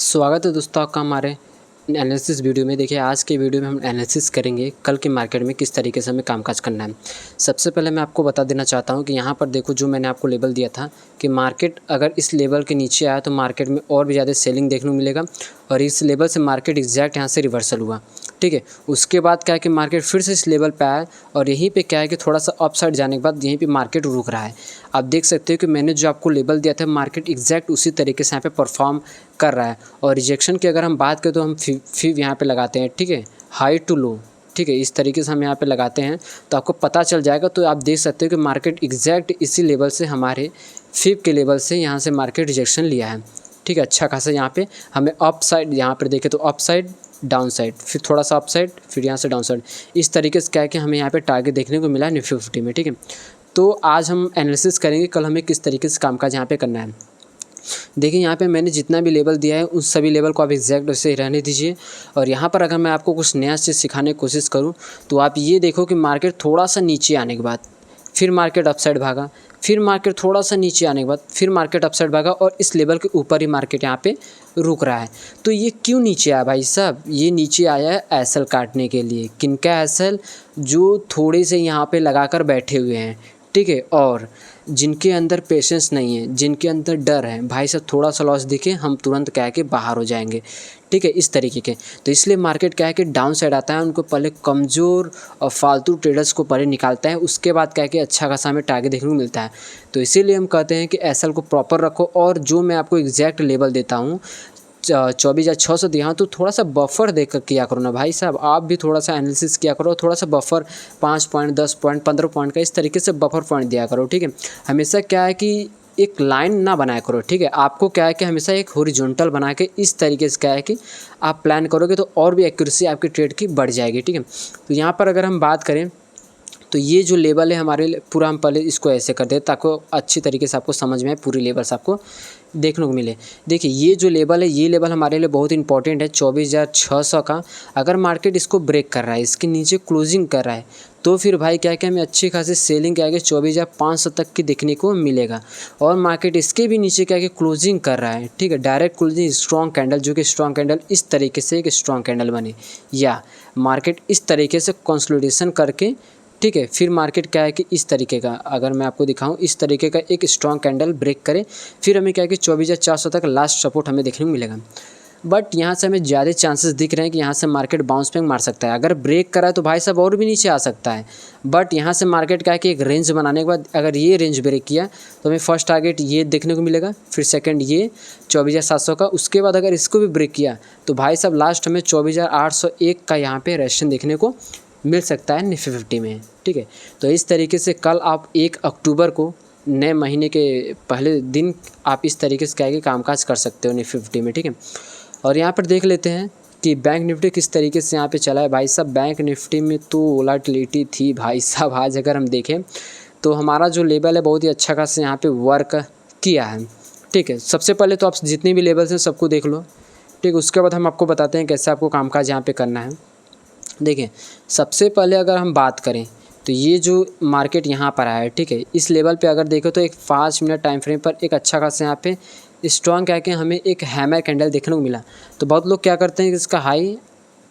स्वागत है दोस्तों आपका हमारे एनालिसिस वीडियो में। देखिए आज के वीडियो में हम एनालिसिस करेंगे कल के मार्केट में किस तरीके से हमें कामकाज करना है। सबसे पहले मैं आपको बता देना चाहता हूं कि यहां पर देखो जो मैंने आपको लेवल दिया था कि मार्केट अगर इस लेवल के नीचे आया तो मार्केट में और भी ज़्यादा सेलिंग देखने को मिलेगा और इस लेवल से मार्केट एग्जैक्ट यहाँ से रिवर्सल हुआ। ठीक है, उसके बाद क्या है कि मार्केट फिर से इस लेवल पे आया और यहीं पे क्या है कि थोड़ा सा अप साइड जाने के बाद यहीं पे मार्केट रुक रहा है। आप देख सकते हो कि मैंने जो आपको लेवल दिया था मार्केट एग्जैक्ट उसी तरीके से यहाँ पे परफॉर्म कर रहा है। और रिजेक्शन की अगर हम बात करें तो हम फिर यहाँ पे लगाते हैं, ठीक है, हाई टू लो। ठीक है, इस तरीके से हम यहाँ पे लगाते हैं तो आपको पता चल जाएगा। तो आप देख सकते हो कि मार्केट एग्जैक्ट इसी लेवल से हमारे फिफ के लेवल से यहाँ से मार्केट रिजेक्शन लिया है। ठीक है, अच्छा खासा यहाँ पे हमें अप साइड, यहाँ पर देखें तो अप साइड, डाउन साइड, फिर थोड़ा सा अप साइड, फिर यहाँ से डाउन साइड, इस तरीके से क्या है कि हमें यहाँ पे टारगेट देखने को मिला है निफ्टी 50 में। ठीक है, तो आज हम एनालिसिस करेंगे कल हमें किस तरीके से कामकाज यहाँ पे करना है। देखिए यहाँ पे मैंने जितना भी लेवल दिया है उस सभी लेवल को आप एग्जैक्ट वैसे ही रहने दीजिए। और यहाँ पर अगर मैं आपको कुछ नया चीज़ सिखाने की कोशिश करूँ तो आप ये देखो कि मार्केट थोड़ा सा नीचे आने के बाद फिर मार्केट अपसाइड भागा, फिर मार्केट थोड़ा सा नीचे आने के बाद फिर मार्केट अपसाइड भागा और इस लेवल के ऊपर ही मार्केट यहाँ पे रुक रहा है। तो ये क्यों नीचे आया भाई साहब? ये नीचे आया है एसएल काटने के लिए। किनका एसएल? जो थोड़े से यहाँ पे लगाकर बैठे हुए हैं। ठीक है, और जिनके अंदर पेशेंस नहीं है, जिनके अंदर डर है, भाई साहब थोड़ा सा लॉस दिखे हम तुरंत कह के बाहर हो जाएंगे। ठीक है, इस तरीके के। तो इसलिए मार्केट क्या है कि डाउन साइड आता है, उनको पहले कमज़ोर और फालतू ट्रेडर्स को पहले निकालता है, उसके बाद क्या है कि अच्छा खासा हमें टारगेट देखने को मिलता है। तो इसीलिए हम कहते हैं कि एसएल को प्रॉपर रखो। और जो मैं आपको एग्जैक्ट लेवल देता हूँ 24,600 दिया, तो थोड़ा सा बफर देकर किया करो ना भाई साहब। आप भी थोड़ा सा एनालिसिस किया करो, थोड़ा सा बफर 5 पॉइंट, 10 पॉइंट, 15 पॉइंट का इस तरीके से बफर पॉइंट दिया करो। ठीक है, हमेशा क्या है कि एक लाइन ना बनाया करो। ठीक है, आपको क्या है कि हमेशा एक हॉरिजॉन्टल बना के इस तरीके से क्या है कि आप प्लान करोगे तो और भी एक्यूरेसी आपकी ट्रेड की बढ़ जाएगी। ठीक है, तो यहाँ पर अगर हम बात करें तो ये जो लेवल है हमारे पूरा, हम पहले इसको ऐसे कर दें ताकि अच्छी तरीके से आपको समझ में आए, पूरी लेवल्स आपको देखने को मिले। देखिए ये जो लेवल है, ये लेवल हमारे लिए बहुत इंपॉर्टेंट है 24,600 का। अगर मार्केट इसको ब्रेक कर रहा है, इसके नीचे क्लोजिंग कर रहा है, तो फिर भाई क्या है कि हमें अच्छी खासी सेलिंग क्या है कि 24,500 तक की देखने को मिलेगा। और मार्केट इसके भी नीचे क्या है कि क्लोजिंग कर रहा है। ठीक है, डायरेक्ट क्लोजिंग स्ट्रॉन्ग कैंडल, जो कि स्ट्रॉन्ग कैंडल इस तरीके से एक स्ट्रॉन्ग कैंडल बने, या मार्केट इस तरीके से कंसोलिडेशन करके, ठीक है, फिर मार्केट क्या है कि इस तरीके का, अगर मैं आपको दिखाऊं, इस तरीके का एक स्ट्रॉन्ग कैंडल ब्रेक करे, फिर हमें क्या है कि 24,400 तक लास्ट सपोर्ट हमें देखने को मिलेगा। बट यहाँ से हमें ज़्यादा चांसेस दिख रहे हैं कि यहाँ से मार्केट बाउंस बैक मार सकता है। अगर ब्रेक करा है तो भाई साहब और भी नीचे आ सकता है। बट यहाँ से मार्केट क्या है कि एक रेंज बनाने के बाद अगर ये रेंज ब्रेक किया तो हमें फर्स्ट टारगेट ये देखने को मिलेगा, फिर सेकंड ये 24,700 का, उसके बाद अगर इसको भी ब्रेक किया तो भाई साहब लास्ट हमें 24,801 का यहाँ पे रेजिस्टेंस देखने को मिल सकता है निफ्टी 50 में। ठीक है, तो इस तरीके से कल आप 1 अक्टूबर को नए महीने के पहले दिन आप इस तरीके से क्या कामकाज कर सकते हो निफ्टी 50 में। ठीक है, और यहाँ पर देख लेते हैं कि बैंक निफ्टी किस तरीके से यहाँ पे चला है। भाई साहब बैंक निफ्टी में तो वोलेटिलिटी थी भाई साहब। आज अगर हम देखें तो हमारा जो लेवल है बहुत ही अच्छा खासा यहाँ पे वर्क किया है। ठीक है, सबसे पहले तो आप जितने भी लेवल्स हैं सबको देख लो। ठीक, उसके बाद हम आपको बताते हैं कैसे आपको कामकाज यहाँ पे करना है। देखिए सबसे पहले अगर हम बात करें तो ये जो मार्केट यहाँ पर आया है, ठीक है, इस लेवल पे अगर देखो तो एक 5 मिनट टाइम फ्रेम पर एक अच्छा खासा यहाँ पे स्ट्रॉन्ग क्या कि हमें एक हैमर कैंडल देखने को मिला। तो बहुत लोग क्या करते हैं कि इसका हाई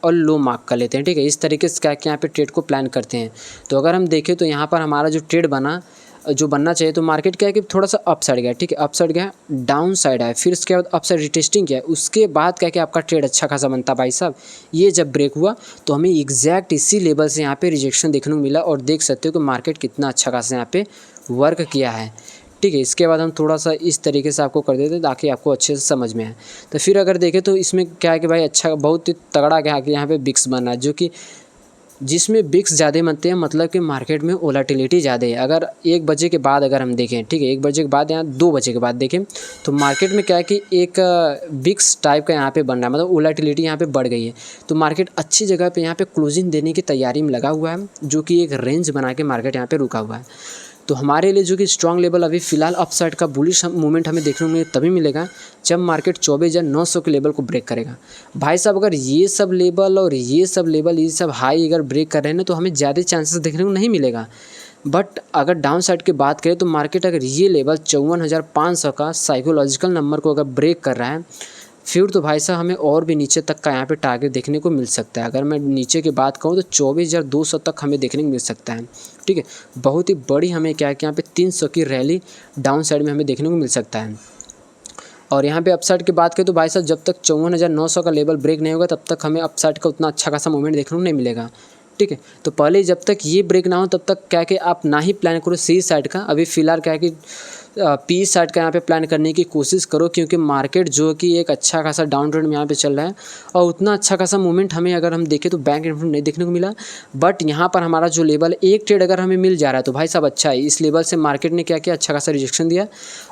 और लो मार्क कर लेते हैं। ठीक है, इस तरीके से क्या कि यहाँ पे ट्रेड को प्लान करते हैं। तो अगर हम देखें तो यहाँ पर हमारा जो ट्रेड बना, जो बनना चाहिए, तो मार्केट क्या है कि थोड़ा सा अप साइड गया। ठीक है, अप साइड गया, डाउन साइड आया, फिर उसके बाद अप साइड रिटेस्टिंग किया, उसके बाद क्या कि आपका ट्रेड अच्छा खासा बनता भाई साहब। ये जब ब्रेक हुआ तो हमें एग्जैक्ट इसी लेवल से यहाँ पे रिजेक्शन देखने को मिला और देख सकते हो कि मार्केट कितना अच्छा खासा यहाँ पे वर्क किया है। ठीक है, इसके बाद हम थोड़ा सा इस तरीके से आपको कर देते हैं ताकि आपको अच्छे से समझ में आए। तो फिर अगर देखें तो इसमें क्या है कि भाई अच्छा बहुत ही तगड़ा क्या है कि यहाँ पे बिक्स बना है, जो कि जिसमें बिक्स ज़्यादा बनते हैं, मतलब कि मार्केट में वोलेटिलिटी ज़्यादा है। अगर 1 बजे के बाद अगर हम देखें, ठीक है, 1 बजे के बाद, यहाँ 2 बजे के बाद देखें तो मार्केट में क्या है कि एक बिक्स टाइप का यहाँ पे बन रहा है, मतलब वोलेटिलिटी यहाँ पे बढ़ गई है। तो मार्केट अच्छी जगह पे यहाँ पे क्लोजिंग देने की तैयारी में लगा हुआ है, जो कि एक रेंज बना के मार्केट यहाँ पे रुका हुआ है। तो हमारे लिए जो कि स्ट्रॉन्ग लेवल अभी फ़िलहाल अपसाइड का बुलिश मूवमेंट हमें देखने को मिले तभी मिलेगा जब मार्केट 24,900 के लेवल को ब्रेक करेगा। भाई साहब अगर ये सब लेवल और ये सब लेवल, ये सब हाई अगर ब्रेक कर रहे हैं ना तो हमें ज़्यादा चांसेस देखने को नहीं मिलेगा। बट अगर डाउन साइड की बात करें तो मार्केट अगर ये लेवल 54,500 का साइकोलॉजिकल नंबर को अगर ब्रेक कर रहा है, फिर तो भाई साहब हमें और भी नीचे तक का यहाँ पे टारगेट देखने को मिल सकता है। अगर मैं नीचे की बात कहूँ तो 24,200 तक हमें देखने को मिल सकता है, ठीक है। बहुत ही बड़ी हमें क्या है कि यहाँ पे 300 की रैली डाउन साइड में हमें देखने को मिल सकता है। और यहाँ पे अपसाइड की बात करें तो भाई साहब जब तक 54,900 का लेवल ब्रेक नहीं होगा तब तक हमें अपसाइड का उतना अच्छा खासा मूवमेंट देखने को नहीं मिलेगा, ठीक है। तो पहले जब तक ये ब्रेक ना हो तब तक क्या है कि आप ना ही प्लान करो सी साइड का। अभी फ़िलहाल क्या है कि पी साइड का यहाँ पे प्लान करने की कोशिश करो, क्योंकि मार्केट जो कि एक अच्छा खासा डाउन ट्रेंड में यहाँ पे चल रहा है और उतना अच्छा खासा मूवमेंट हमें अगर हम देखें तो बैंक निफ्टी नहीं देखने को मिला। बट यहाँ पर हमारा जो लेवल एक ट्रेड अगर हमें मिल जा रहा है तो भाई साहब अच्छा है। इस लेवल से मार्केट ने क्या किया, अच्छा खासा रिजेक्शन दिया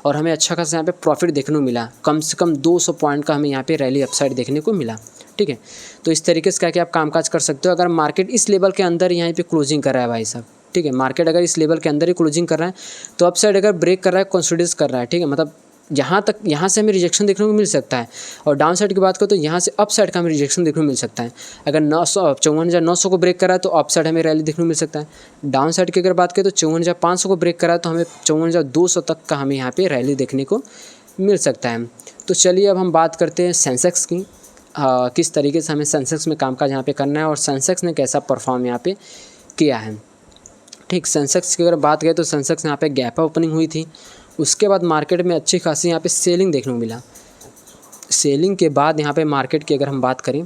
और हमें अच्छा खासा यहाँ पे प्रॉफिट देखने को मिला। कम से कम 200 पॉइंट का हमें यहाँ पे रैली अपसाइड देखने को मिला, ठीक है। तो इस तरीके से क्या कि आप कामकाज कर सकते हो। अगर मार्केट इस लेवल के अंदर यहाँ पे क्लोजिंग कर रहा है भाई साहब, ठीक है, मार्केट अगर इस लेवल के अंदर ही क्लोजिंग कर रहा है तो अपसाइड अगर ब्रेक कर रहा है, कंसोलिडेट कर रहा है, ठीक है, मतलब यहाँ से हमें रिजेक्शन देखने को मिल सकता है। और डाउन साइड की बात करो तो यहाँ से अप साइड का हमें रिजेक्शन देखने को मिल सकता है। अगर 54,900 को ब्रेक करा है तो अप साइड हमें रैली देखने को मिल सकता है। डाउन साइड की अगर बात करें तो 54,500 को ब्रेक करा है तो हमें 54,200 तक का हमें यहाँ पे रैली देखने को मिल सकता है। तो चलिए अब हम बात करते हैं सेंसेक्स की, किस तरीके से हमें सेंसेक्स में कामकाज यहाँ पे करना है और सेंसेक्स ने कैसा परफॉर्म यहाँ पे किया है, ठीक। सेंसेक्स की अगर बात करें तो सेंसेक्स यहाँ पे गैप ओपनिंग हुई थी, उसके बाद मार्केट में अच्छी खासी यहाँ पे सेलिंग देखने को मिला। सेलिंग के बाद यहाँ पे मार्केट की अगर हम बात करें,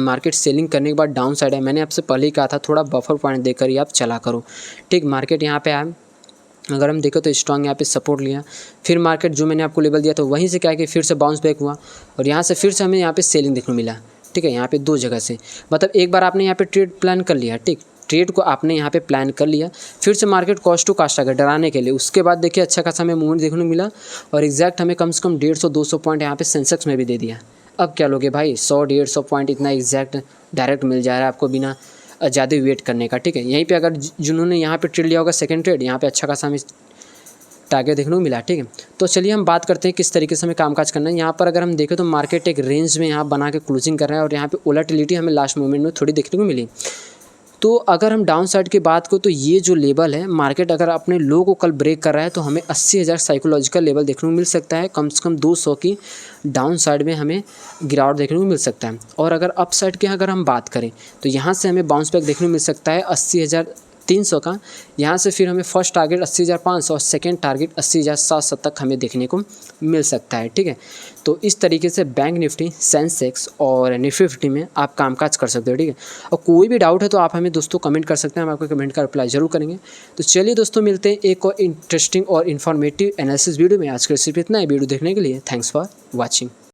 मार्केट सेलिंग करने के बाद डाउन साइड है। मैंने आपसे पहले ही कहा था थोड़ा बफर पॉइंट देकर ही आप चला करो, ठीक। मार्केट यहाँ पे आया, अगर हम देखें तो स्ट्रॉन्ग यहाँ पे सपोर्ट लिया, फिर मार्केट जो मैंने आपको लेवल दिया था वहीं से क्या है कि फिर से बाउंस बैक हुआ और यहाँ से फिर से हमें यहाँ पे सेलिंग देखने को मिला, ठीक है। यहाँ पे दो जगह से, मतलब एक बार आपने यहाँ पे ट्रेड प्लान कर लिया, ठीक, ट्रेड को आपने यहाँ पे प्लान कर लिया, फिर से मार्केट कॉस्ट टू कास्ट आ गया डराने के लिए। उसके बाद देखिए अच्छा खासा हमें मूवमेंट देखने को मिला और एग्जैक्ट हमें कम से कम 150-200 पॉइंट यहाँ पे सेंसेक्स में भी दे दिया। अब क्या लोगे भाई, 100-150 पॉइंट इतना एग्जैक्ट डायरेक्ट मिल जा रहा है आपको बिना ज़्यादा वेट करने का, ठीक है। यहीं पे अगर जिन्होंने यहाँ पे ट्रेड लिया होगा सेकंड ट्रेड, यहाँ पे अच्छा खासा हमें टारगेट देखने को मिला, ठीक है। तो चलिए हम बात करते हैं किस तरीके से हमें कामकाज करना है। यहाँ पर अगर हम देखें तो मार्केट एक रेंज में यहाँ बना के क्लोजिंग कर रहा है और यहाँ पे वोलेटिलिटी हमें लास्ट मोमेंट में थोड़ी देखने को मिली। तो अगर हम डाउन साइड की बात करें तो ये जो लेवल है, मार्केट अगर अपने लो को कल ब्रेक कर रहा है तो हमें 80,000 साइकोलॉजिकल लेवल देखने को मिल सकता है। कम से कम 200 की डाउन साइड में हमें गिरावट देखने को मिल सकता है। और अगर अप साइड की अगर हम बात करें तो यहाँ से हमें बाउंस बैक देखने को मिल सकता है 80,300 का। यहाँ से फिर हमें फर्स्ट टारगेट 80,500 और सेकेंड टारगेट 80,700 तक हमें देखने को मिल सकता है, ठीक है। तो इस तरीके से बैंक निफ्टी, सेंसेक्स और निफ्टी 50 में आप कामकाज कर सकते हो, ठीक है। और कोई भी डाउट है तो आप हमें दोस्तों कमेंट कर सकते हैं, हम आपके कमेंट का रिप्लाई जरूर करेंगे। तो चलिए दोस्तों मिलते हैं एक और इंटरेस्टिंग और इन्फॉर्मेटिव एनालिसिस वीडियो में। आज के सिर्फ इतना ही। वीडियो देखने के लिए थैंक्स फॉर वॉचिंग।